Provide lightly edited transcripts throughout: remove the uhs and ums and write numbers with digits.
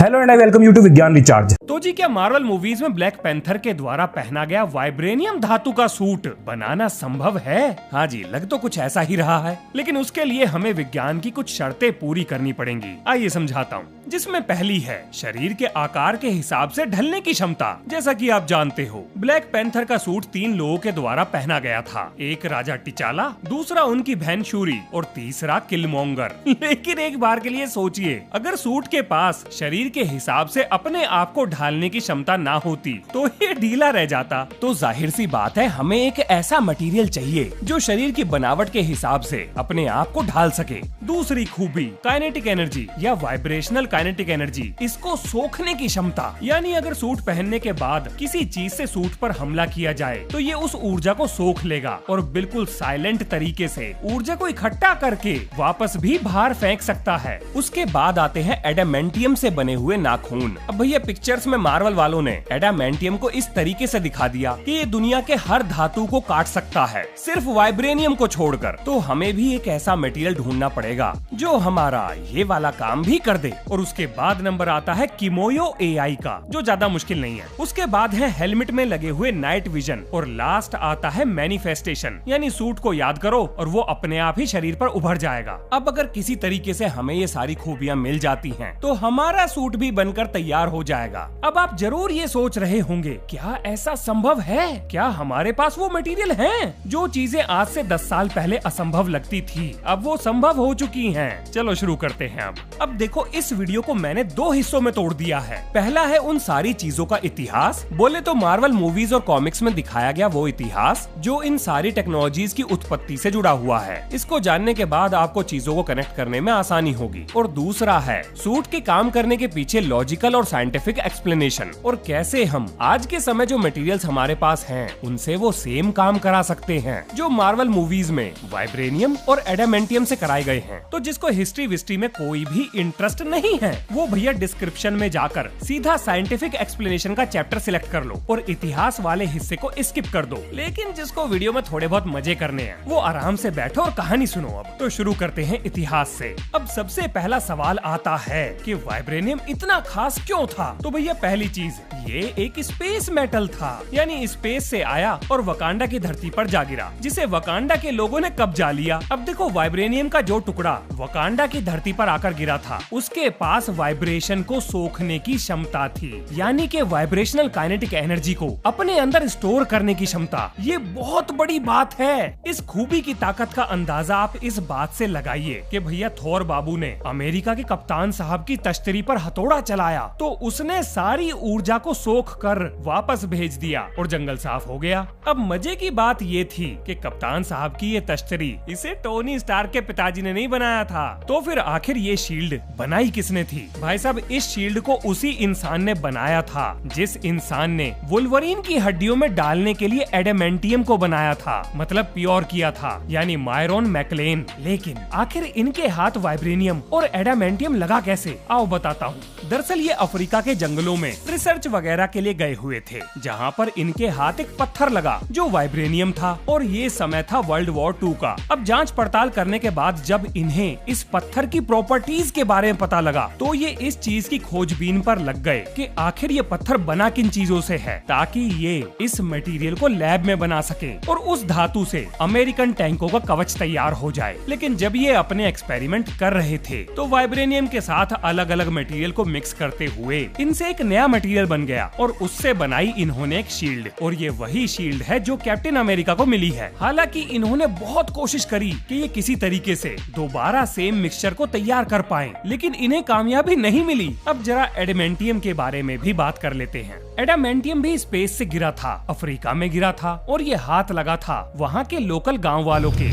Hello and I welcome you to Vigyan recharge. तो जी क्या मार्वल मूवीज में ब्लैक पैंथर के द्वारा पहना गया वाइब्रेनियम धातु का सूट बनाना संभव है? हाँ जी, लग तो कुछ ऐसा ही रहा है, लेकिन उसके लिए हमें विज्ञान की कुछ शर्तें पूरी करनी पड़ेंगी। आइए समझाता हूँ। जिसमें पहली है शरीर के आकार के हिसाब से ढलने की क्षमता। जैसा कि आप जानते हो, ब्लैक पैंथर का सूट 3 लोगों के द्वारा पहना गया था। एक राजा टिचाला, दूसरा उनकी बहन शूरी और तीसरा किलमोंगर। लेकिन एक बार के लिए सोचिए, अगर सूट के पास शरीर के हिसाब से अपने आप को ढालने की क्षमता ना होती तो ये ढीला रह जाता। तो जाहिर सी बात है, हमें एक ऐसा मटेरियल चाहिए जो शरीर की बनावट के हिसाब से अपने आप को ढाल सके। दूसरी खूबी काइनेटिक एनर्जी या वाइब्रेशनल काइनेटिक एनर्जी, इसको सोखने की क्षमता। यानी अगर सूट पहनने के बाद किसी चीज से सूट पर हमला किया जाए तो ये उस ऊर्जा को सोख लेगा और बिल्कुल साइलेंट तरीके से ऊर्जा को इकट्ठा करके वापस भी बाहर फेंक सकता है। उसके बाद आते हैं एडामेंटियम से बने हुए नाखून। अब भैया पिक्चर्स में मार्वल वालों ने एडामेंटियम को इस तरीके से दिखा दिया कि ये दुनिया के हर धातु को काट सकता है, सिर्फ वाइब्रेनियम को छोड़कर। तो हमें भी एक ऐसा मटेरियल ढूंढना पड़ेगा जो हमारा ये वाला काम भी कर दे। और उसके बाद नंबर आता है किमोयो एआई का, जो ज्यादा मुश्किल नहीं है। उसके बाद है हेलमेट में लगे हुए नाइट विजन और लास्ट आता है मैनिफेस्टेशन, यानी सूट को याद करो और वो अपने आप ही शरीर पर उभर जाएगा। अब अगर किसी तरीके से हमें ये सारी खूबियां मिल जाती हैं तो हमारा सूट भी बनकर तैयार हो जाएगा। अब आप जरूर ये सोच रहे होंगे, क्या ऐसा संभव है? क्या हमारे पास वो मटेरियल है? जो चीजें आज से 10 साल पहले असंभव लगती थी, अब वो संभव हो चुकी हैं। चलो शुरू करते हैं। अब देखो, इस वीडियो को मैंने 2 हिस्सों में तोड़ दिया है। पहला है उन सारी चीजों का इतिहास, बोले तो मार्वल मूवीज और कॉमिक्स में दिखाया गया वो इतिहास जो इन सारी टेक्नोलॉजीज की उत्पत्ति से जुड़ा हुआ है। इसको जानने के बाद आपको चीजों को कनेक्ट करने में आसानी होगी। और दूसरा है सूट के काम करने के पीछे लॉजिकल और साइंटिफिक एक्सप्लेनेशन, और कैसे हम आज के समय जो मटेरियल्स हमारे पास हैं उनसे वो सेम काम करा सकते हैं जो मार्वल मूवीज में वाइब्रेनियम और एडामेंटियम से कराए गए हैं। तो जिसको हिस्ट्री विस्ट्री में कोई भी इंटरेस्ट नहीं है, वो भैया डिस्क्रिप्शन में जाकर सीधा साइंटिफिक एक्सप्लेनेशन का चैप्टर सिलेक्ट कर लो और इतिहास वाले हिस्से को स्किप कर दो। लेकिन जिसको वीडियो में थोड़े बहुत मजे करने हैं वो आराम से बैठो और कहानी सुनो। अब तो शुरू करते हैं इतिहास से। अब सबसे पहला सवाल आता है कि वाइब्रेनियम इतना खास क्यों था? तो भैया पहली चीज, ये एक स्पेस मेटल था, यानी स्पेस से आया और वकांडा की धरती पर जा गिरा, जिसे वकांडा के लोगों ने कब्जा लिया। अब देखो, वाइब्रेनियम का जो टुकड़ा वकांडा की धरती पर आकर गिरा था, उसके पास वाइब्रेशन को सोखने की क्षमता थी, यानी कि वाइब्रेशनल काइनेटिक एनर्जी को अपने अंदर स्टोर करने की क्षमता। ये बहुत बड़ी बात है। इस खूबी की ताकत का अंदाजा आप इस बात से लगाइए कि भैया थोर बाबू ने अमेरिका के कप्तान साहब की तश्तरी पर हथौड़ा चलाया तो उसने सारी ऊर्जा को सोख कर वापस भेज दिया और जंगल साफ हो गया। अब मजे की बात ये थी कि कप्तान साहब की ये तश्तरी इसे टोनी स्टार्क के पिताजी ने नहीं बनाया था। तो फिर आखिर ये शील्ड बनाई किसने थी? भाई साहब, इस शील्ड को उसी इंसान ने बनाया था जिस इंसान ने वुल्वरीन की हड्डियों में डालने के लिए एडामेंटियम को बनाया था, मतलब प्योर किया था, यानी मायरोन मैकलेन। लेकिन आखिर इनके हाथ वाइब्रेनियम और एडामेंटियम लगा कैसे? आओ बताता हूँ। दरअसल ये अफ्रीका के जंगलों में रिसर्च वगैरह के लिए गए हुए थे, जहाँ पर इनके हाथ एक पत्थर लगा जो वाइब्रेनियम था, और ये समय था वर्ल्ड वॉर 2 का। अब जांच पड़ताल करने के बाद जब इन्हें इस पत्थर की प्रॉपर्टीज के बारे में पता लगा तो ये इस चीज की खोजबीन पर लग गए कि आखिर ये पत्थर बना किन चीजों से है, ताकि ये इस मटेरियल को लैब में बना सके और उस धातु से अमेरिकन टैंकों का कवच तैयार हो जाए। लेकिन जब ये अपने एक्सपेरिमेंट कर रहे थे तो वाइब्रेनियम के साथ अलग अलग मटेरियल को मिक्स करते हुए इनसे एक नया मटेरियल बन गया और उससे बनाई इन्होंने एक शील्ड। और ये वही शील्ड है जो कैप्टन अमेरिका को मिली है। हालांकि इन्होंने बहुत कोशिश करी कि ये किसी तरीके से दोबारा सेम मिक्सचर को तैयार कर पाएं, लेकिन इन्हें कामयाबी नहीं मिली। अब जरा एडामेंटियम के बारे में भी बात कर लेते हैं। एडामेंटियम भी स्पेस से गिरा था, अफ्रीका में गिरा था, और ये हाथ लगा था वहाँ के लोकल गाँव वालों के,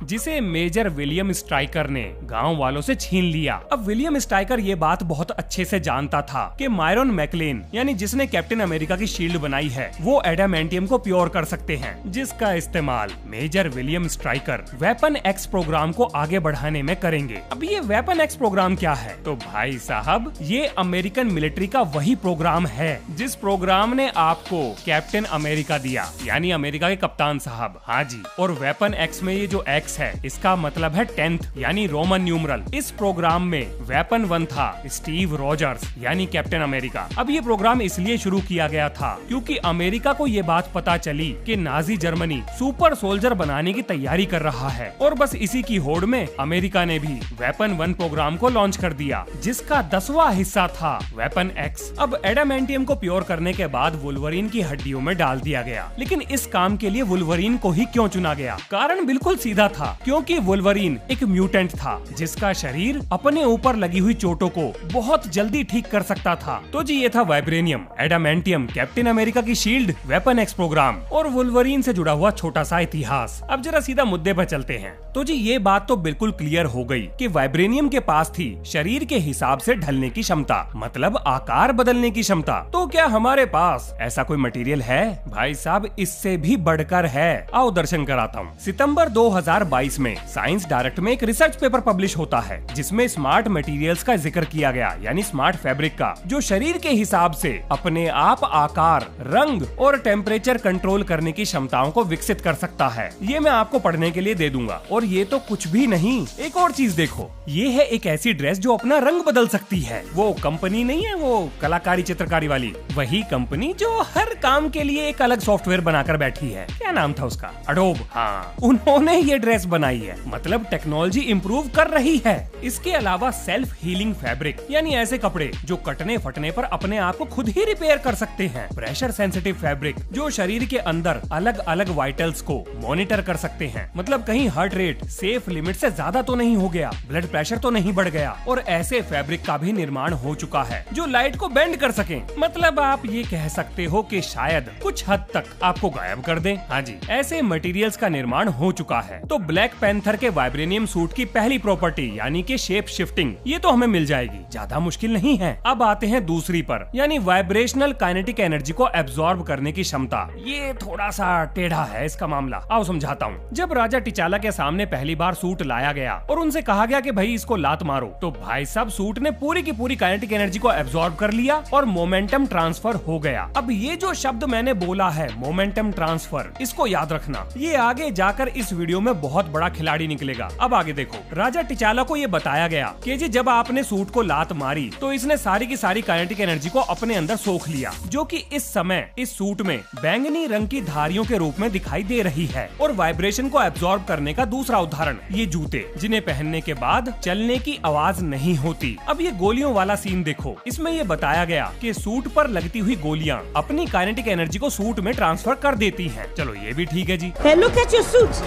जिसे मेजर विलियम स्ट्राइकर ने गांव वालों से छीन लिया। अब विलियम स्ट्राइकर ये बात बहुत अच्छे से जानता था कि मायरोन मैकलेन, यानी जिसने कैप्टन अमेरिका की शील्ड बनाई है, वो एडामेंटियम को प्योर कर सकते हैं, जिसका इस्तेमाल Major William Stryker weapon X program को आगे बढ़ाने में करेंगे। अब ये वेपन एक्स प्रोग्राम क्या है? तो भाई साहब, ये अमेरिकन मिलिट्री का वही प्रोग्राम है जिस प्रोग्राम ने आपको कैप्टन अमेरिका दिया, यानी अमेरिका के कप्तान साहब। हाँ जी, और वेपन एक्स में ये जो एक्स है, इसका मतलब है 10th यानी रोमन न्यूमरल। इस प्रोग्राम में वेपन 1 था स्टीव रॉजर्स यानी कैप्टन अमेरिका। अब ये प्रोग्राम इसलिए शुरू किया गया था क्योंकि अमेरिका को ये बात पता चली कि नाजी जर्मनी सुपर सोल्जर बनाने की तैयारी कर रहा है, और बस इसी की होड़ में अमेरिका ने भी वेपन 1 प्रोग्राम को लॉन्च कर दिया, जिसका 10वां हिस्सा था वेपन एक्स। अब एडामेंटियम को प्योर करने के बाद वुल्वरीन की हड्डियों में डाल दिया गया, लेकिन इस काम के लिए वुल्वरीन को ही क्यों चुना गया? कारण बिल्कुल सीधा था, क्योंकि वुल्वरीन एक म्यूटेंट था जिसका शरीर अपने ऊपर लगी हुई चोटों को बहुत जल्दी ठीक कर सकता था। तो जी ये था वाइब्रेनियम, एडामेंटियम, कैप्टन अमेरिका की शील्ड, वेपन एक्स प्रोग्राम और वुल्वरीन से जुड़ा हुआ छोटा सा इतिहास। अब जरा सीधा मुद्दे पर चलते हैं। तो जी ये बात तो बिल्कुल क्लियर हो गई कि वाइब्रेनियम के पास थी शरीर के हिसाब से ढलने की क्षमता, मतलब आकार बदलने की क्षमता। तो क्या हमारे पास ऐसा कोई मटेरियल है? भाई साहब इससे भी बढ़कर है। आओ दर्शन कराता हूँ। सितंबर 2022 में साइंस डायरेक्ट में एक रिसर्च पेपर पब्लिश होता है जिसमें स्मार्ट मटेरियल्स का जिक्र किया गया, यानी स्मार्ट फैब्रिक का, जो शरीर के हिसाब से अपने आप आकार, रंग और टेम्परेचर कंट्रोल करने की क्षमताओं को विकसित कर सकता है। ये मैं आपको पढ़ने के लिए दे दूंगा। और ये तो कुछ भी नहीं, एक और चीज देखो, ये है एक ऐसी ड्रेस जो अपना रंग बदल सकती है। वो कंपनी नहीं है वो कलाकारी चित्रकारी वाली, वही कंपनी जो हर काम के लिए एक अलग सॉफ्टवेयर बनाकर बैठी है। क्या नाम था उसका? अडोब। हाँ, उन्होंने ये ड्रेस बनाई है। मतलब टेक्नोलॉजी इम्प्रूव कर रही है। इसके अलावा सेल्फ हीलिंग फैब्रिक, यानी ऐसे कपड़े जो कटने फटने पर अपने आप को खुद ही रिपेयर कर सकते हैं। प्रेशर सेंसिटिव फैब्रिक, जो शरीर के अंदर अलग अलग वाइटल्स को मॉनिटर कर सकते हैं। मतलब कहीं हार्ट रेट सेफ लिमिट से ज्यादा तो नहीं हो गया, ब्लड प्रेशर तो नहीं बढ़ गया। और ऐसे फैब्रिक का भी निर्माण हो चुका है जो लाइट को बेंड कर सके। मतलब आप ये कह सकते हो कि शायद कुछ हद तक आपको गायब कर दें। हाँ जी, ऐसे मटेरियल्स का निर्माण हो चुका है। तो ब्लैक पैंथर के वाइब्रेनियम सूट की पहली प्रॉपर्टी यानी कि शेप शिफ्टिंग, ये तो हमें मिल जाएगी, ज्यादा मुश्किल नहीं है। अब आते हैं दूसरी पर, यानी वाइब्रेशनल काइनेटिक एनर्जी को एब्जॉर्ब करने की क्षमता। ये थोड़ा सा टेढ़ा है इसका मामला, आओ समझाता हूँ। जब राजा टिचाला के सामने पहली बार सूट लाया गया और उनसे कहा गया कि भाई इसको लात मारो, तो भाई साहब सूट ने पूरी की पूरी काइनेटिक एनर्जी को एब्जॉर्ब कर लिया और मोमेंटम ट्रांसफर हो गया। अब ये जो शब्द मैंने बोला है मोमेंटम ट्रांसफर, इसको याद रखना, ये आगे जाकर इस वीडियो में बहुत बड़ा खिलाड़ी निकलेगा। अब आगे देखो, राजा टिचाला को ये बताया गया कि जी जब आपने सूट को लात मारी तो इसने सारी की सारी काइनेटिक एनर्जी को अपने अंदर सोख लिया, जो कि इस समय इस सूट में बैंगनी रंग की धारियों के रूप में दिखाई दे रही है। और वाइब्रेशन को एब्जॉर्ब करने का दूसरा उदाहरण ये जूते, जिन्हें पहनने के बाद चलने की आवाज नहीं होती। अब ये गोलियों वाला सीन देखो, इसमें ये बताया गया कि सूट पर लगती हुई गोलियां अपनी काइनेटिक एनर्जी को सूट में ट्रांसफर कर देती हैं। चलो ये भी ठीक है जी। Hey, look at your suit.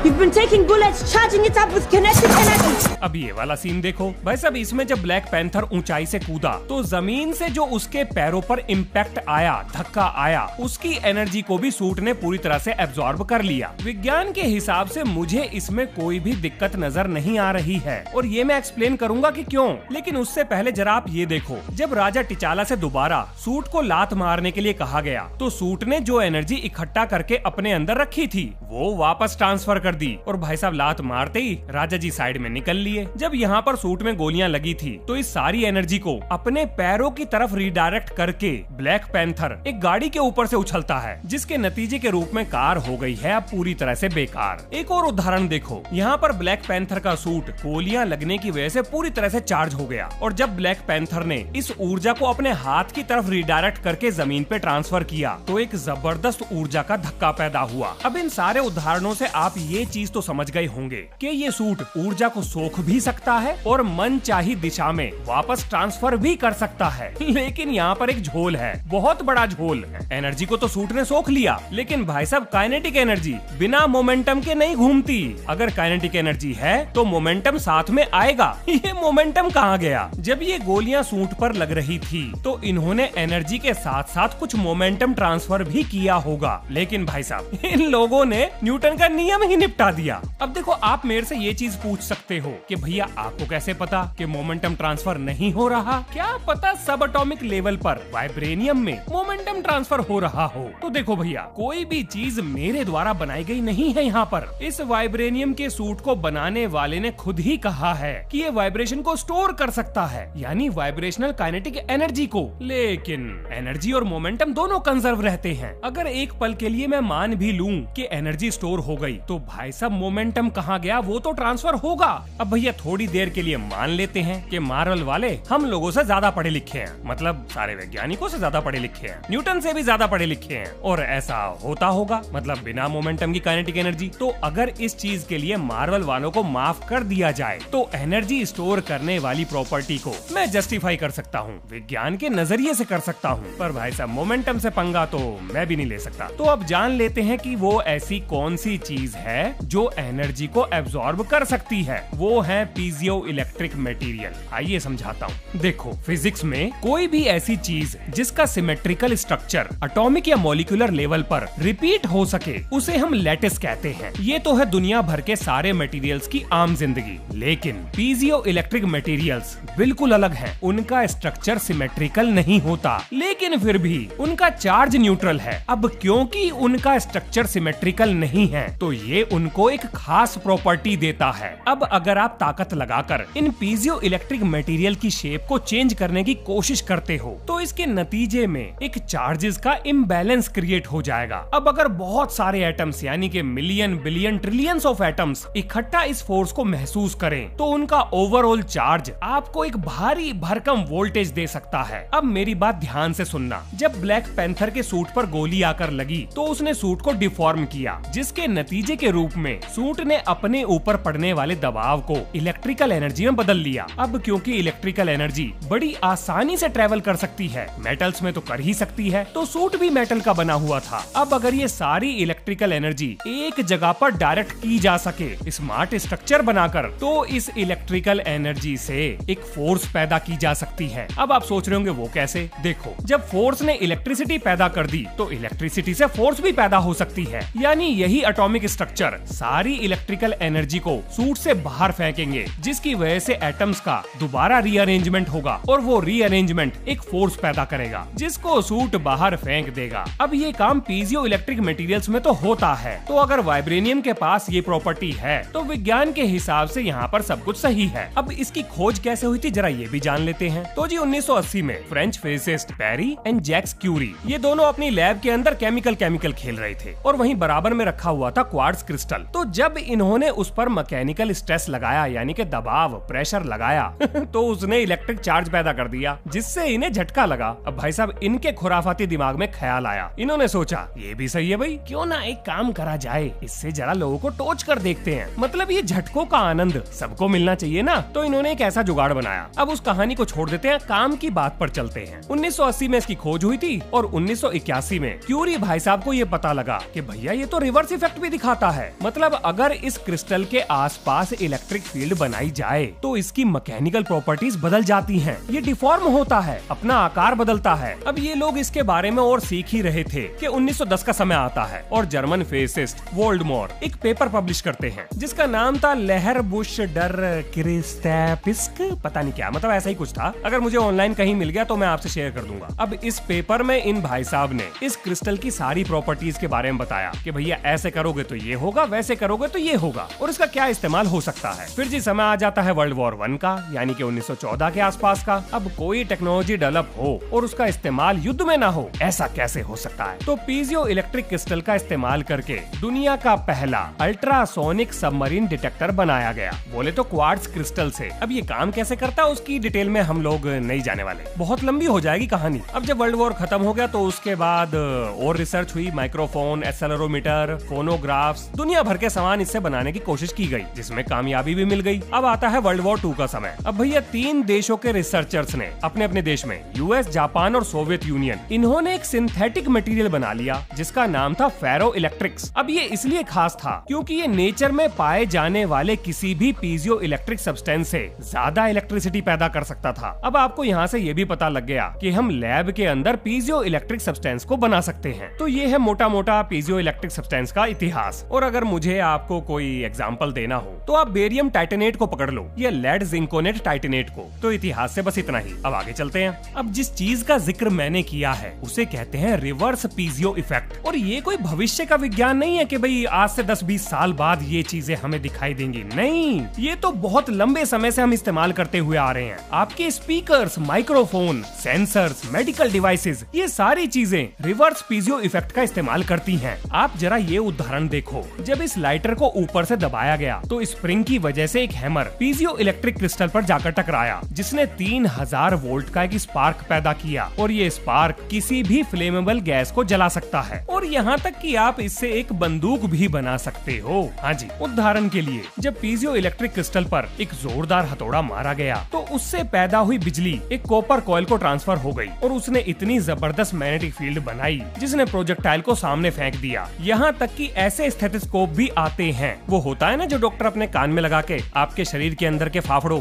You've been taking bullets, charging it up with kinetic energy. अब ये वाला सीन देखो भाई साहब, इसमें जब ब्लैक पैंथर ऊंचाई से कूदा तो जमीन से जो उसके पैरों पर इम्पैक्ट आया, धक्का आया, उसकी एनर्जी को भी सूट ने पूरी तरह से एब्जॉर्ब कर लिया। विज्ञान के हिसाब से मुझे इसमें कोई भी दिक्कत नजर नहीं आ रही है और ये मैं एक्सप्लेन करूंगा कि क्यों। लेकिन उससे पहले जरा आप ये देखो, जब राजा टिचाला से दोबारा सूट को लात मारने के लिए कहा गया तो सूट ने जो एनर्जी इकट्ठा करके अपने अंदर रखी थी वो वापस ट्रांसफर कर दी और भाई साहब लात मारते ही राजा जी साइड में निकल लिए। जब यहाँ पर सूट में गोलियां लगी थी तो इस सारी एनर्जी को अपने पैरों की तरफ रिडायरेक्ट करके ब्लैक पैंथर एक गाड़ी के ऊपर से उछलता है, जिसके नतीजे के रूप में कार हो गई है अब पूरी तरह से बेकार। एक और उदाहरण देखो, यहाँ पर ब्लैक पैंथर का सूट गोलियां लगने की वजह से पूरी तरह से चार्ज हो गया और जब ब्लैक पैंथर ने इस ऊर्जा को अपने हाथ की तरफ रिडायरेक्ट करके जमीन पे ट्रांसफर किया तो एक जबरदस्त ऊर्जा का धक्का पैदा हुआ। अब इन सारे उदाहरणों से आप ये चीज तो समझ गए होंगे कि ये सूट ऊर्जा को सोख भी सकता है और मनचाही दिशा में वापस ट्रांसफर भी कर सकता है। लेकिन यहाँ पर एक झोल है, बहुत बड़ा झोल है। एनर्जी को तो सूट ने सोख लिया, लेकिन भाई साहब काइनेटिक एनर्जी बिना मोमेंटम के नहीं घूमती। अगर काइनेटिक एनर्जी है तो मोमेंटम साथ में आएगा। ये मोमेंटम कहाँ गया? जब ये गोलियां सूट पर लग रही थी तो इन्होंने एनर्जी के साथ साथ कुछ मोमेंटम ट्रांसफर भी किया होगा, लेकिन भाई साहब इन लोगों ने न्यूटन का नियम ही निपटा दिया। अब देखो, आप मेरे से ये चीज पूछ सकते हो कि भैया आपको कैसे पता कि मोमेंटम ट्रांसफर नहीं हो रहा? क्या पता सब एटॉमिक लेवल पर वाइब्रेनियम में मोमेंटम ट्रांसफर हो रहा हो। तो देखो भैया, कोई भी चीज मेरे द्वारा बनाई गई नहीं है। यहाँ पर इस वाइब्रेनियम के सूट को बनाने वाले ने खुद ही कहा है कि ये वाइब्रेशन को स्टोर कर सकता है, यानी वाइब्रेशनल काइनेटिक एनर्जी को। लेकिन एनर्जी और मोमेंटम दोनों कंजर्व रहते हैं। अगर एक पल के लिए मैं मान भी लूं कि एनर्जी स्टोर हो गई, तो भाई साहब मोमेंटम कहाँ गया? वो तो ट्रांसफर होगा। अब भैया थोड़ी देर के लिए मान लेते हैं कि मार्वल वाले हम लोगों से ज्यादा पढ़े लिखे हैं, मतलब सारे वैज्ञानिकों से ज्यादा पढ़े लिखे हैं, न्यूटन से भी ज्यादा पढ़े लिखे हैं, और ऐसा होता होगा, मतलब बिना मोमेंटम की काइनेटिक एनर्जी। तो अगर इस चीज के लिए मार्वल वालों को माफ कर दिया जाए, तो एनर्जी स्टोर करने वाली प्रॉपर्टी को मैं जस्टिफाई कर सकता हूँ, विज्ञान के नजरिए से कर सकता हूँ। पर भाई साहब मोमेंटम से पंगा तो मैं भी नहीं ले सकता। तो अब जान लेते हैं कि वो ऐसी कौन सी चीज है जो एनर्जी को एब्जॉर्ब कर सकती है। वो है पीजियो इलेक्ट्रिक मटेरियल। आइए समझाता हूँ। देखो, फिजिक्स में कोई भी ऐसी चीज जिसका सिमेट्रिकल स्ट्रक्चर एटॉमिक या मॉलिक्यूलर लेवल पर रिपीट हो सके, उसे हम लैटिस कहते हैं। ये तो है दुनिया भर के सारे मटेरियल्स की आम जिंदगी। लेकिन पीजियो इलेक्ट्रिक मटेरियल्स बिल्कुल अलग हैं। उनका स्ट्रक्चर सिमेट्रिकल नहीं होता, लेकिन फिर भी उनका चार्ज न्यूट्रल है। अब क्योंकि उनका स्ट्रक्चर सिमेट्रिकल नहीं है, तो ये उनको एक खास प्रॉपर्टी देता है। अब अगर आप ताकत लगाकर इन पीजियो इलेक्ट्रिक मटेरियल की शेप को चेंज करने की कोशिश करते हो, तो इसके नतीजे में एक चार्जेस का इम्बैलेंस क्रिएट हो जाएगा। अब अगर बहुत सारे एटम्स, यानी कि million billion trillions of atoms इकट्ठा इस फोर्स को महसूस करें, तो उनका ओवरऑल चार्ज आपको एक भारी भरकम वोल्टेज दे सकता है। अब मेरी बात ध्यान से सुनना। जब ब्लैक पैंथर के सूट पर गोली आकर लगी, तो उसने सूट को डिफॉर्म किया, जिसके नतीजे के रूप में सूट ने अपने ऊपर पड़ने वाले दबाव को इलेक्ट्रिकल एनर्जी में बदल लिया। अब क्योंकि इलेक्ट्रिकल एनर्जी बड़ी आसानी से ट्रेवल कर सकती है, मेटल्स में तो कर ही सकती है, तो सूट भी मेटल का बना हुआ था। अब अगर ये सारी इलेक्ट्रिकल एनर्जी एक जगह पर डायरेक्ट की जा सके स्मार्ट स्ट्रक्चर बनाकर, तो इस इलेक्ट्रिकल एनर्जी से एक फोर्स पैदा की जा सकती है। अब आप सोच रहे होंगे वो कैसे? देखो, जब फोर्स ने इलेक्ट्रिसिटी पैदा कर दी, तो इलेक्ट्रिसिटी से फोर्स भी पैदा हो सकती है। यानी यही एटॉमिक स्ट्रक्चर सारी इलेक्ट्रिकल एनर्जी को सूट से बाहर फेंकेंगे, जिसकी वजह से एटम्स का दोबारा रीअरेंजमेंट होगा, और वो रीअरेंजमेंट एक फोर्स पैदा करेगा, जिसको सूट बाहर फेंक देगा। अब ये काम पीजियो इलेक्ट्रिक मटेरियल्स में तो होता है। तो अगर वाइब्रेनियम के पास ये प्रॉपर्टी है, तो विज्ञान के हिसाब से यहाँ पर सब कुछ सही है। अब इसकी खोज कैसे हुई थी, जरा ये भी जान लेते हैं। तो जी 1980 में French physicist Pierre and Jacques Curie, ये दोनों अपनी लैब के अंदर केमिकल खेल रहे थे, और वहीं बराबर में रखा हुआ था क्वार्ट्ज क्रिस्टल। तो जब इन्होंने उस पर मैकेनिकल स्ट्रेस लगाया, यानी कि दबाव प्रेशर लगाया तो उसने इलेक्ट्रिक चार्ज पैदा कर दिया, जिससे इन्हें झटका लगा। अब भाई साहब इनके खुराफाती दिमाग में ख्याल आया। इन्होंने सोचा ये भी सही है भाई, क्यों ना एक काम करा जाए, इससे जरा लोगों को टोच कर देखते हैं, मतलब ये झटकों का आनंद सबको मिलना चाहिए ना। तो इन्होंने एक ऐसा जुगाड़ बनाया। अब उस कहानी को छोड़ देते हैं, काम की बात पर चलते हैं। 1980 में इसकी खोज हुई थी, और 1981 में क्यूरी भाई साहब को ये पता लगा कि भैया ये तो रिवर्स इफेक्ट भी दिखाता है। मतलब अगर इस क्रिस्टल के आसपास इलेक्ट्रिक फील्ड बनाई जाए, तो इसकी मैकेनिकल प्रॉपर्टीज बदल जाती हैं। ये डिफॉर्म होता है, अपना आकार बदलता है। अब ये लोग इसके बारे में और सीख ही रहे थे कि 1910 का समय आता है, और जर्मन फिजिसिस्ट वोल्डमोर एक पेपर पब्लिश करते हैं, जिसका नाम था लहर बुश डर क्रिस्टेपिस्क, पता नहीं क्या, मतलब ऐसा ही कुछ था। अगर मुझे ऑनलाइन कहीं मिल गया तो मैं आपसे शेयर कर दूंगा। अब इस पेपर में इन भाई साहब ने इस क्रिस्टल की सारी प्रॉपर्टीज के बारे में बताया कि भैया ऐसे करोगे तो ये होगा, वैसे करोगे तो ये होगा, और इसका क्या इस्तेमाल हो सकता है। फिर जी समय आ जाता है वर्ल्ड वॉर 1 का, यानी कि 1914 के आसपास का। अब कोई टेक्नोलॉजी डेवलप हो और उसका इस्तेमाल युद्ध में ना हो, ऐसा कैसे हो सकता है? तो पीजियो इलेक्ट्रिक क्रिस्टल का इस्तेमाल करके दुनिया का पहला अल्ट्रासोनिक सबमरीन डिटेक्टर बनाया गया, बोले तो क्वार्ट्ज क्रिस्टल से। अब ये काम कैसे करता है उसकी डिटेल में हम लोग नहीं जाने वाले, बहुत लंबी हो जाएगी कहानी। अब जब वर्ल्ड वॉर खत्म हो गया, तो उसके बाद और रिसर्च हुई, माइक्रोफोन, एक्सेलेरोमीटर, फोनोग्राफ्स, दुनिया भर के सामान इससे बनाने की कोशिश की गई, जिसमें कामयाबी भी मिल गई। अब आता है वर्ल्ड वॉर 2 का समय। अब भैया 3 देशों के रिसर्चर्स ने अपने अपने देश में, यूएस, जापान और सोवियत यूनियन, इन्होंने एक सिंथेटिक मटेरियल बना लिया, जिसका नाम था फेरो इलेक्ट्रिक्स। अब ये इसलिए खास था क्योंकि ये नेचर में पाए जाने वाले किसी भी पीजियो इलेक्ट्रिक सब्सटेंस से ज्यादा इलेक्ट्रिसिटी पैदा कर सकता था। अब आपको यहाँ से ये भी पता लग गया कि हम लैब के अंदर पीजियो इलेक्ट्रिक सब्सटेंस को बना सकते हैं। तो ये है मोटा मोटा पीजियो इलेक्ट्रिक सब्सटेंस का इतिहास। और अगर मुझे आपको कोई एग्जांपल देना हो, तो आप बेरियम टाइटेनेट को पकड़ लो, या लेड जिंकोनेट टाइटेनेट को। तो इतिहास से बस इतना ही, अब आगे चलते हैं। अब जिस चीज का जिक्र मैंने किया है उसे कहते हैं रिवर्स पीजियो इफेक्ट। और ये कोई भविष्य का विज्ञान नहीं है कि भाई आज से 10-20 साल बाद ये चीजें हमें दिखाई देंगी, नहीं, ये तो बहुत लंबे समय से हम इस्तेमाल करते हुए आ रहे हैं। आपके speakers, microphone, sensors, medical devices, ये सारी चीजें रिवर्स पीजियो इफेक्ट का इस्तेमाल करती हैं। आप जरा ये उदाहरण देखो, जब इस लाइटर को ऊपर से दबाया गया तो स्प्रिंग की वजह से एक हैमर पीजियो इलेक्ट्रिक क्रिस्टल पर जाकर टकराया, जिसने 3000 वोल्ट का एक स्पार्क पैदा किया। और ये स्पार्क किसी भी फ्लेमेबल गैस को जला सकता है, और यहाँ तक कि आप इससे एक बंदूक भी बना सकते हो। हाँ जी, उदाहरण के लिए जब पीजियो इलेक्ट्रिक क्रिस्टल पर एक जोरदार हथौड़ा मारा गया तो उससे पैदा हुई बिजली एक कॉपर कॉइल को ट्रांसफर हो गई, और उसने इतनी जबरदस्त मैग्नेटिक फील्ड बनाई जिसने प्रोजेक्टाइल को सामने फेंक दिया। यहाँ तक कि ऐसे स्टेथोस्कोप भी आते हैं, वो होता है ना जो डॉक्टर अपने कान में लगा के आपके शरीर के अंदर के फेफड़ों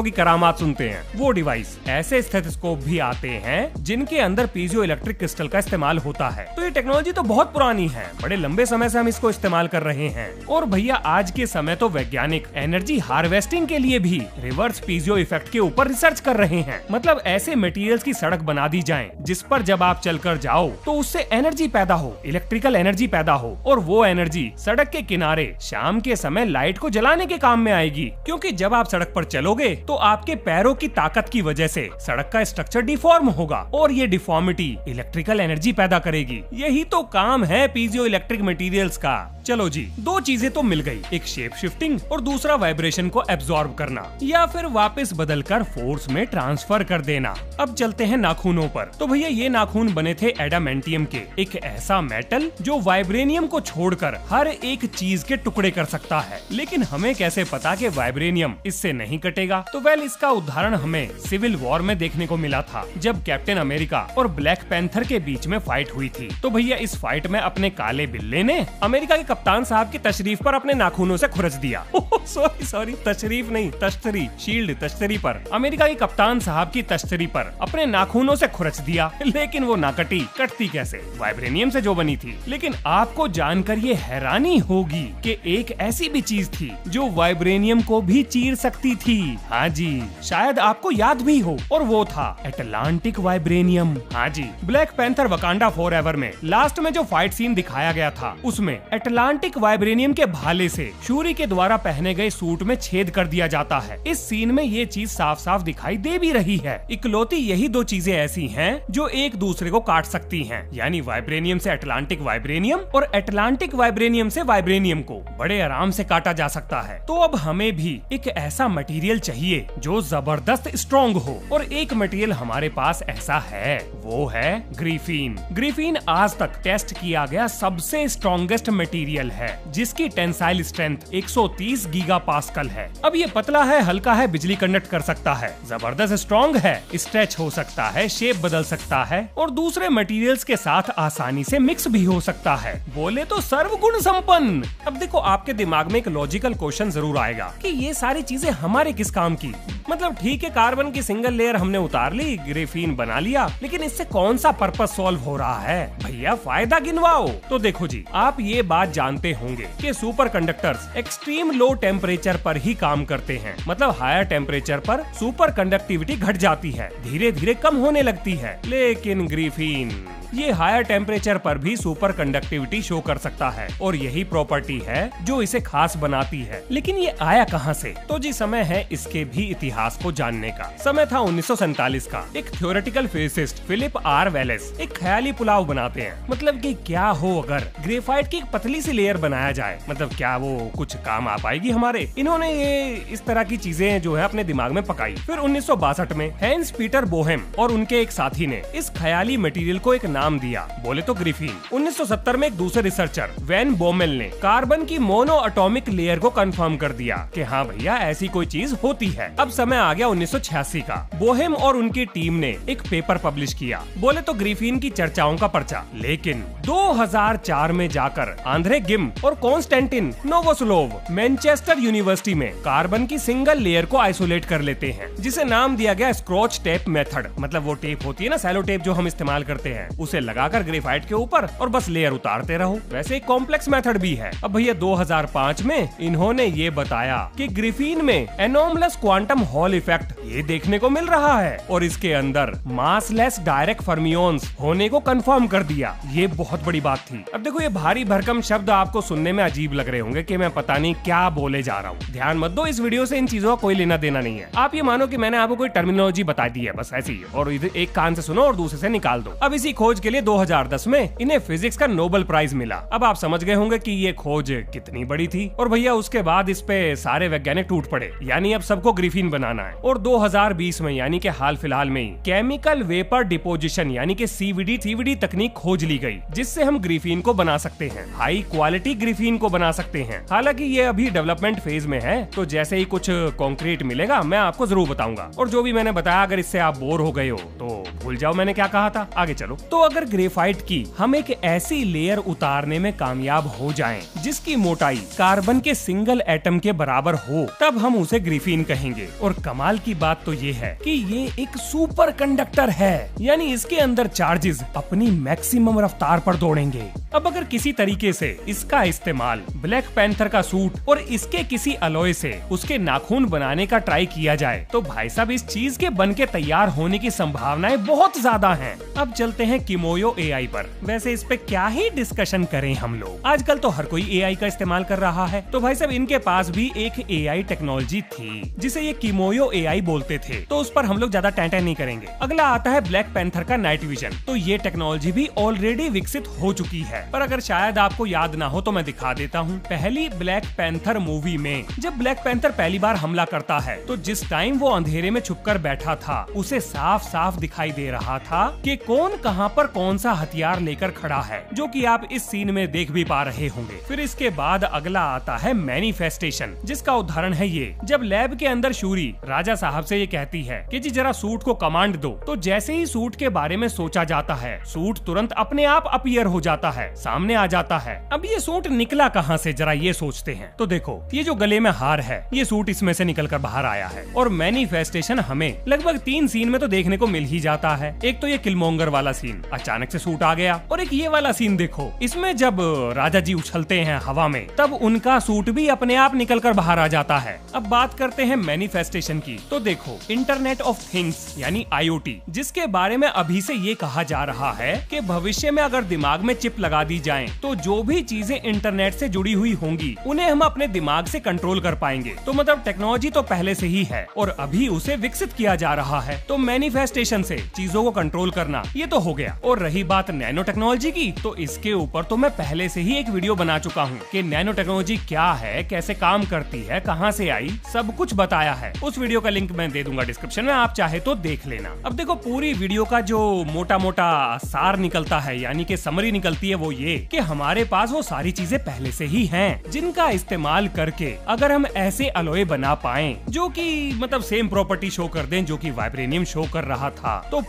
की करामात सुनते हैं, वो डिवाइस। ऐसे स्टेथोस्कोप भी आते हैं जिनके अंदर पीजियो इलेक्ट्रिक क्रिस्टल का इस्तेमाल होता है। तो ये टेक्नोलॉजी तो बहुत पुरानी है, बड़े लंबे समय से हम इसको इस्तेमाल कर रहे हैं। और भैया आज के समय तो वैज्ञानिक एनर्जी हार्वेस्टिंग के लिए भी रिवर्स पीजियो इफेक्ट के ऊपर रिसर्च कर रहे हैं। मतलब ऐसे मटेरियल्स की सड़क बना दी जाए जिस पर जब आप चलकर जाओ तो उससे एनर्जी पैदा हो, इलेक्ट्रिकल एनर्जी पैदा हो, और वो एनर्जी सड़क के किनारे शाम के समय लाइट को जलाने के काम में आएगी। क्योंकि जब आप सड़क पर चलोगे तो आपके पैरों की ताकत की वजह से सड़क का स्ट्रक्चर डिफॉर्म होगा, और ये डिफॉर्मिटी इलेक्ट्रिकल एनर्जी पैदा करेगी। यही तो काम है पीजियो इलेक्ट्रिक मटेरियल्स का। चलो जी, दो चीजें तो मिल गई, एक शेप शिफ्टिंग और दूसरा वाइब्रेशन को एब्जॉर्ब करना या फिर वापस बदलकर फोर्स में ट्रांसफर कर देना। अब चलते हैं नाखूनों पर। तो भैया ये नाखून बने थे एडामेंटियम के, एक ऐसा मेटल जो वाइब्रेनियम को छोड़कर हर एक चीज के टुकड़े कर सकता है। लेकिन हमें कैसे पता कि वाइब्रेनियम इससे नहीं कटेगा? तो वेल, इसका उदाहरण हमें सिविल वॉर में देखने को मिला था, जब कैप्टन अमेरिका और ब्लैक पैंथर के बीच में फाइट हुई थी। तो भैया इस फाइट में अपने काले बिल्ले ने अमेरिका के कप्तान साहब की तशरीफ पर अपने नाखूनों से खुरच दिया। सॉरी, तशरीफ नहीं, तश्तरी, शील्ड तश्तरी पर, अमेरिका के कप्तान साहब की तश्तरी पर अपने नाखूनों से खुरच दिया। लेकिन वो ना कटी, कटती कैसे? वाइब्रेनियम से जो बनी थी। लेकिन आपको जानकर ये हैरानी होगी कि एक ऐसी भी चीज थी जो वाइब्रेनियम को भी चीर सकती थी। हाँ जी, शायद आपको याद भी हो, और वो था एटलांटिक वाइब्रेनियम। हाँ जी, ब्लैक पैंथर वकांडा फॉरएवर में लास्ट में जो फाइट सीन दिखाया गया था उसमें एटलांटिक वाइब्रेनियम के भाले से शूरी के द्वारा पहने गए सूट में छेद कर दिया जाता है। इस सीन में ये चीज साफ साफ दिखाई दे भी रही है। इकलौती यही दो चीजें ऐसी हैं जो एक दूसरे को काट सकती हैं, यानी वाइब्रेनियम से एटलांटिक वाइब्रेनियम और एटलांटिक वाइब्रेनियम से वाइब्रेनियम को बड़े आराम से काटा जा सकता है। तो अब हमें भी एक ऐसा मटेरियल चाहिए जो जबरदस्त स्ट्रॉन्ग हो, और एक मटेरियल हमारे पास ऐसा है, वो है ग्रिफीन। ग्रिफीन आज तक टेस्ट किया गया सबसे स्ट्रॉन्गेस्ट मटेरियल है, जिसकी टेंसाइल स्ट्रेंथ 130 गीगापास्कल है। अब ये पतला है, हल्का है, बिजली कंडक्ट कर सकता है, जबरदस्त स्ट्रॉन्ग है, स्ट्रेच हो सकता है, शेप बदल सकता है, और दूसरे मटेरियल्स के साथ आसानी से मिक्स भी हो सकता है। बोले तो सर्वगुण संपन्न। अब देखो, आपके दिमाग में एक लॉजिकल क्वेश्चन जरूर आएगा कि ये सारी चीजें हमारे किस काम की? मतलब ठीक है, कार्बन की सिंगल लेयर हमने उतार ली, ग्रेफीन बना लिया, लेकिन इससे कौन सा पर्पस सॉल्व हो रहा है? भैया फायदा गिनवाओ। तो देखो जी, आप ये बात जानते होंगे कि super conductors extreme low temperature पर ही काम करते हैं। मतलब हायर टेम्परेचर पर सुपर कंडक्टिविटी घट जाती है, धीरे धीरे कम होने लगती है। लेकिन ग्रिफीन ये हायर टेम्परेचर पर भी सुपर कंडक्टिविटी शो कर सकता है, और यही प्रॉपर्टी है जो इसे खास बनाती है। लेकिन ये आया कहाँ से? तो जी, समय है इसके भी इतिहास को जानने का। समय था 1947 का। एक theoretical physicist Philip R Wallace एक ख्याली पुलाव बनाते हैं। मतलब कि क्या हो अगर ग्रेफाइट की एक पतली सी लेयर बनाया जाए, मतलब क्या वो कुछ काम आ पाएगी हमारे? इन्होंने ये इस तरह की चीजें जो है अपने दिमाग में पकाई। फिर 1962 में हैंस पीटर बोहेम और उनके एक साथी ने इस ख्याली मटेरियल को एक नाम दिया, बोले तो ग्रिफीन। 1970 में एक दूसरे रिसर्चर वैन बोमेल ने कार्बन की मोनो एटॉमिक लेयर को कंफर्म कर दिया कि हाँ भैया, ऐसी कोई चीज होती है। अब समय आ गया 1986 का। बोहेम और उनकी टीम ने एक पेपर पब्लिश किया, बोले तो ग्रिफीन की चर्चाओं का पर्चा। लेकिन 2004 में जाकर आंद्रे गिम और कॉन्स्टेंटिन नोवोसोलोव मैनचेस्टर यूनिवर्सिटी में कार्बन की सिंगल लेयर को आइसोलेट कर लेते हैं, जिसे नाम दिया गया स्क्रॉच टेप मेथड। मतलब वो टेप होती है ना, सैलो टेप जो हम इस्तेमाल करते हैं, उसे लगाकर ग्रेफाइट के ऊपर और बस लेयर उतारते रहो। वैसे एक कॉम्प्लेक्स मेथड भी है। अब भैया 2005 में इन्होंने ये बताया कि ग्रिफीन में एनोमलस क्वांटम हॉल इफेक्ट ये देखने को मिल रहा है और इसके अंदर मासलेस डायरेक्ट फर्मियोन्स होने को कंफर्म कर दिया। ये बहुत बड़ी बात थी। अब देखो ये भारी भरकम शब्द आपको सुनने में अजीब लग रहे होंगे कि मैं पता नहीं क्या बोले जा रहा हूँ। ध्यान मत दो, इस वीडियो से इन चीजों का कोई लेना देना नहीं है। आप ये मानो कि मैंने आपको कोई टर्मिनोलॉजी बता दी है, बस ऐसी ही, और एक कान से सुनो और दूसरे से निकाल दो। अब इसी खोज के लिए 2010 में इन्हें फिजिक्स का नोबेल प्राइज मिला। अब आप समझ गए होंगे कि ये खोज कितनी बड़ी थी। और भैया उसके बाद इस पे सारे वैज्ञानिक टूट पड़े, यानी अब सबको ग्रिफीन बनाना है। और 2020 में यानी कि हाल फिलहाल में ही केमिकल वेपर डिपोजिशन यानी कि CVD तकनीक खोज ली गई, जिससे हम ग्रिफीन को बना सकते हैं, हाई क्वालिटी ग्रिफीन को बना सकते हैं। हालांकि ये अभी डेवलपमेंट फेज में है, तो जैसे ही कुछ कॉन्क्रीट मिलेगा मैं आपको जरूर बताऊंगा। और जो भी मैंने बताया अगर इससे आप बोर हो गए हो तो भूल जाओ मैंने क्या कहा था, आगे चलो। तो अगर ग्रेफाइट की हम एक ऐसी लेयर उतारने में कामयाब हो जाएं जिसकी मोटाई कार्बन के सिंगल एटम के बराबर हो, तब हम उसे ग्रिफीन कहेंगे। और कमाल की बात तो ये है कि ये एक सुपर कंडक्टर है, यानी इसके अंदर चार्जेस अपनी मैक्सिमम रफ्तार पर दौड़ेंगे। अब अगर किसी तरीके से इसका इस्तेमाल ब्लैक पैंथर का सूट और इसके किसी अलॉय से उसके नाखून बनाने का ट्राई किया जाए तो भाई साहब इस चीज के बन के तैयार होने की संभावनाएं बहुत ज्यादा हैं। अब चलते हैं किमोयो AI पर। वैसे इस पे क्या ही डिस्कशन करें हम लोग, आजकल तो हर कोई AI का इस्तेमाल कर रहा है। तो भाई साहब इनके पास भी एक AI टेक्नोलॉजी थी जिसे ये किमोयो AI बोलते थे, तो उस पर हम लोग ज्यादा टैंटै नहीं करेंगे। अगला आता है ब्लैक पैंथर का नाइट विजन। तो ये टेक्नोलॉजी भी ऑलरेडी विकसित हो चुकी है, पर अगर शायद आपको याद ना हो तो मैं दिखा देता हूँ। पहली ब्लैक पैंथर मूवी में जब ब्लैक पैंथर पहली बार हमला करता है तो जिस टाइम वो अंधेरे में छुपकर बैठा था उसे साफ साफ दिखाई दे रहा था कि कौन कहां पर कौन सा हथियार लेकर खड़ा है, जो कि आप इस सीन में देख भी पा रहे होंगे। फिर इसके बाद अगला आता है मैनिफेस्टेशन, जिसका उदाहरण है ये। जब लैब के अंदर शूरी राजा साहब से ये कहती है कि जी जरा सूट को कमांड दो, तो जैसे ही सूट के बारे में सोचा जाता है सूट तुरंत अपने आप अपीयर हो जाता है, सामने आ जाता है। अब ये सूट निकला कहां से, जरा ये सोचते हैं। तो देखो ये जो गले में हार है ये सूट इसमें से निकल कर बाहर आया है। और मैनिफेस्टेशन हमें लगभग 3 सीन में तो देखने को मिल ही जाता है। एक तो ये किलमोंगर वाला सीन, अचानक से सूट आ गया, और एक ये वाला सीन देखो, इसमें जब राजा जी उछलते हैं हवा में तब उनका सूट भी अपने आप निकल कर बाहर आ जाता है। अब बात करते हैं मैनिफेस्टेशन की। तो देखो इंटरनेट ऑफ थिंग्स यानी IoT, जिसके बारे में अभी से ये कहा जा रहा है कि भविष्य में अगर दिमाग में चिप लगा दी जाए तो जो भी चीजें इंटरनेट से जुड़ी हुई होंगी उन्हें हम अपने दिमाग से कंट्रोल कर पाएंगे। तो मतलब टेक्नोलॉजी तो पहले से ही है और अभी उसे विकसित किया जा रहा है। तो मैनिफेस्टेशन से चीजों को कंट्रोल करना ये तो हो गया। और रही बात नैनो टेक्नोलॉजी की, तो इसके ऊपर तो मैं पहले से ही एक वीडियो बना चुका हूँ कि नैनो टेक्नोलॉजी क्या है, कैसे काम करती है, कहाँ से आई, सब कुछ बताया है। उस वीडियो का लिंक मैं दे दूंगा डिस्क्रिप्शन में, आप चाहे तो देख लेना। अब देखो पूरी वीडियो का जो मोटा मोटा सार निकलता है यानी कि समरी निकलती है वो ये कि हमारे पास वो सारी चीजें पहले से ही हैं, जिनका इस्तेमाल करके अगर हम ऐसे अलॉय बना पाएं जो कि मतलब सेम प्रॉपर्टी शो कर दें जो कि वाइब्रेनियम शो कर रहा था, तो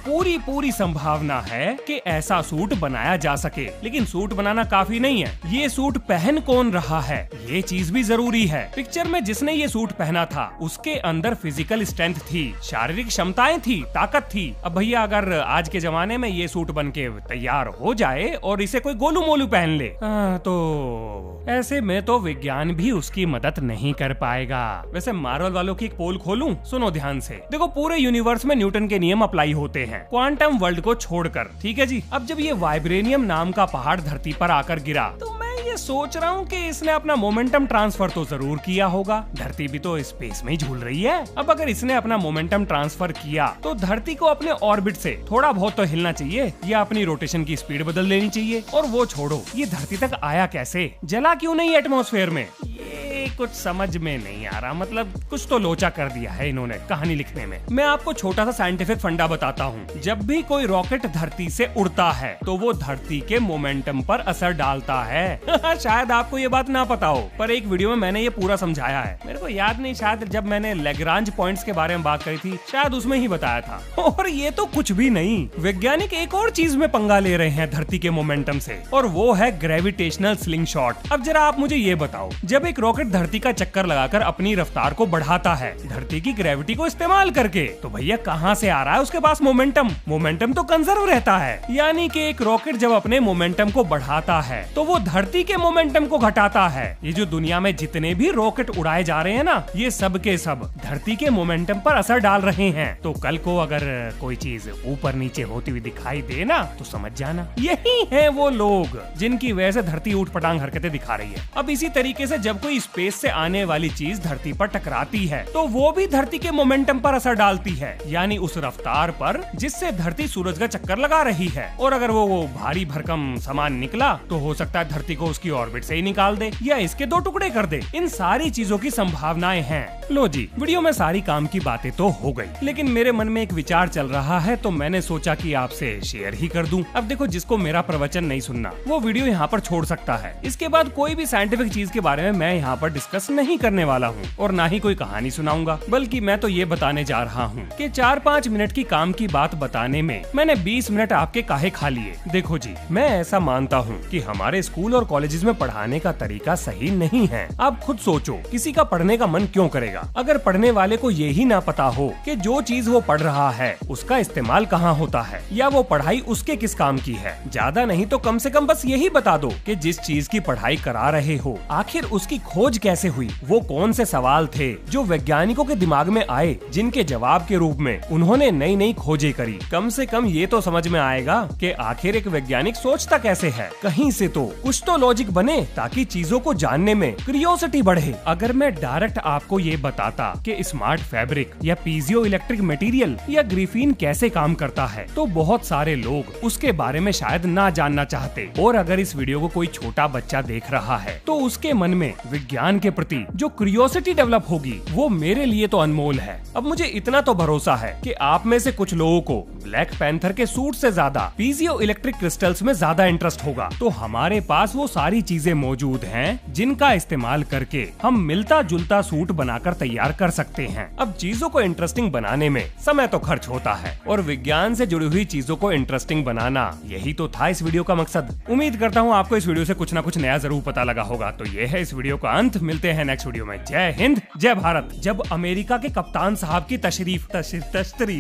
पूरी संभावना है कि ऐसा सूट बनाया जा सके। लेकिन सूट बनाना काफी नहीं है, ये सूट पहन कौन रहा है ये चीज भी जरूरी है। पिक्चर में जिसने ये सूट पहना था उसके अंदर फिजिकल स्ट्रेंथ थी, शारीरिक क्षमताएं थी, ताकत थी। अब भैया अगर आज के जमाने में ये सूट बन के तैयार हो जाए और इसे कोई गोलू मोलू पहन ले तो ऐसे में तो विज्ञान भी उसकी मदद नहीं कर पाएगा। वैसे मार्वल वालों की एक पोल खोलूं, सुनो ध्यान से। देखो पूरे यूनिवर्स में न्यूटन के नियम अप्लाई होते हैं क्वांटम वर्ल्ड को छोड़कर, ठीक है जी। अब जब ये वाइब्रेनियम नाम का पहाड़ धरती पर आकर गिरा तो मैं ये सोच रहा हूँ कि इसने अपना मोमेंटम ट्रांसफर तो जरूर किया होगा, धरती भी तो स्पेस में ही झूल रही है। अब अगर इसने अपना मोमेंटम ट्रांसफर किया तो धरती को अपने ऑर्बिट से थोड़ा बहुत तो हिलना चाहिए या अपनी रोटेशन की स्पीड बदल लेनी चाहिए। और वो छोड़ो, ये धरती तक आया कैसे, जला क्यों नहीं एटमॉस्फेयर में, ये कुछ समझ में नहीं आ रहा। मतलब कुछ तो लोचा कर दिया है इन्होंने कहानी लिखने में। मैं आपको छोटा सा साइंटिफिक फंडा बताता हूँ। जब भी कोई रॉकेट धरती से उड़ता है तो वो धरती के मोमेंटम पर असर डालता है। शायद आपको ये बात ना पता हो, पर एक वीडियो में मैंने ये पूरा समझाया है। मेरे को याद नहीं, शायद जब मैंने लैग्रांज पॉइंट्स के बारे में बात करी थी शायद उसमें ही बताया था। और ये तो कुछ भी नहीं, वैज्ञानिक एक और चीज में पंगा ले रहे हैं धरती के मोमेंटम से, और वो है ग्रेविटेशनल स्लिंग शॉट। अब जरा आप मुझे ये बताओ, जब एक रॉकेट धरती का चक्कर लगाकर अपनी रफ्तार को बढ़ाता है धरती की ग्रेविटी को इस्तेमाल करके। तो भैया कहाँ से आ रहा है उसके पास मोमेंटम? मोमेंटम तो कंजर्व रहता है, यानी कि एक रॉकेट जब अपने मोमेंटम को बढ़ाता है तो वो धरती के मोमेंटम को घटाता है। ये जो दुनिया में जितने भी रॉकेट उड़ाए जा रहे हैं ना, ये सब के सब धरती के मोमेंटम पर असर डाल रहे हैं। तो कल को अगर कोई चीज ऊपर नीचे होती हुई दिखाई दे ना, तो समझ जाना यही है वो लोग जिनकी वजह से धरती ऊटपटांग हरकतें दिखा रही है। अब इसी तरीके से जब कोई स्पेस से आने वाली चीज धरती पर टकराती है तो वो भी धरती के मोमेंटम पर असर डालती है, यानी उस रफ्तार पर जिससे धरती सूरज का चक्कर लगा रही है। और अगर वो भारी भरकम सामान निकला तो हो सकता है धरती को उसकी ऑर्बिट से ही निकाल दे या इसके दो टुकड़े कर दे। इन सारी चीजों की संभावनाएं हैं। लो जी, वीडियो में सारी काम की बातें तो हो गई, लेकिन मेरे मन में एक विचार चल रहा है तो मैंने सोचा कि आपसे शेयर ही कर दूं। अब देखो, जिसको मेरा प्रवचन नहीं सुनना वो वीडियो यहाँ पर छोड़ सकता है। इसके बाद कोई भी साइंटिफिक चीज के बारे में मैं यहाँ पर डिस्कस नहीं करने वाला हूँ और ना ही कोई कहानी सुनाऊंगा, बल्कि मैं तो ये बताने जा रहा हूँ कि 4-5 मिनट की काम की बात बताने में मैंने 20 मिनट आपके काहे खा लिए। देखो जी, मैं ऐसा मानता हूँ कि हमारे स्कूल और कॉलेजेस में पढ़ाने का तरीका सही नहीं है। आप खुद सोचो, किसी का पढ़ने का मन क्यों करेगा अगर पढ़ने वाले को ये ही ना पता हो कि जो चीज वो पढ़ रहा है उसका इस्तेमाल कहाँ होता है या वो पढ़ाई उसके किस काम की है। ज्यादा नहीं तो कम से कम बस यही बता दो कि जिस चीज की पढ़ाई करा रहे हो आखिर उसकी खोज कैसे हुई, वो कौन से सवाल थे जो वैज्ञानिकों के दिमाग में आए जिनके जवाब के रूप में उन्होंने नई नई खोजें करी। कम से कम ये तो समझ में आएगा कि आखिर एक वैज्ञानिक सोचता कैसे है। कहीं से तो कुछ तो लॉजिक बने ताकि चीजों को जानने में क्यूरियोसिटी बढ़े। अगर मैं डायरेक्ट आपको ये बताता कि स्मार्ट फैब्रिक या पीजियो इलेक्ट्रिक मटेरियल या ग्रिफिन कैसे काम करता है तो बहुत सारे लोग उसके बारे में शायद ना जानना चाहते। और अगर इस वीडियो को कोई छोटा बच्चा देख रहा है तो उसके मन में विज्ञान के प्रति जो क्यूरियोसिटी डेवलप होगी वो मेरे लिए तो अनमोल है। अब मुझे इतना तो भरोसा है कि आप में से कुछ लोगों को ब्लैक पैंथर के सूट से ज्यादा पीजियो इलेक्ट्रिक क्रिस्टल्स में ज्यादा इंटरेस्ट होगा। तो हमारे पास वो सारी चीजें मौजूद हैं जिनका इस्तेमाल करके हम मिलता जुलता सूट बनाकर तैयार कर सकते हैं। अब चीजों को इंटरेस्टिंग बनाने में समय तो खर्च होता है और विज्ञान से जुड़ी हुई चीजों को इंटरेस्टिंग बनाना यही तो था इस वीडियो का मकसद। उम्मीद करता हूँ आपको इस वीडियो से कुछ ना कुछ नया जरूर पता लगा होगा। तो ये है इस वीडियो का अंत। मिलते हैं नेक्स्ट वीडियो में। जय हिंद, जय भारत। जब अमेरिका के कप्तान साहब की तशरीफ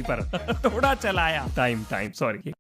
पर थोड़ा चलाया टाइम सॉरी।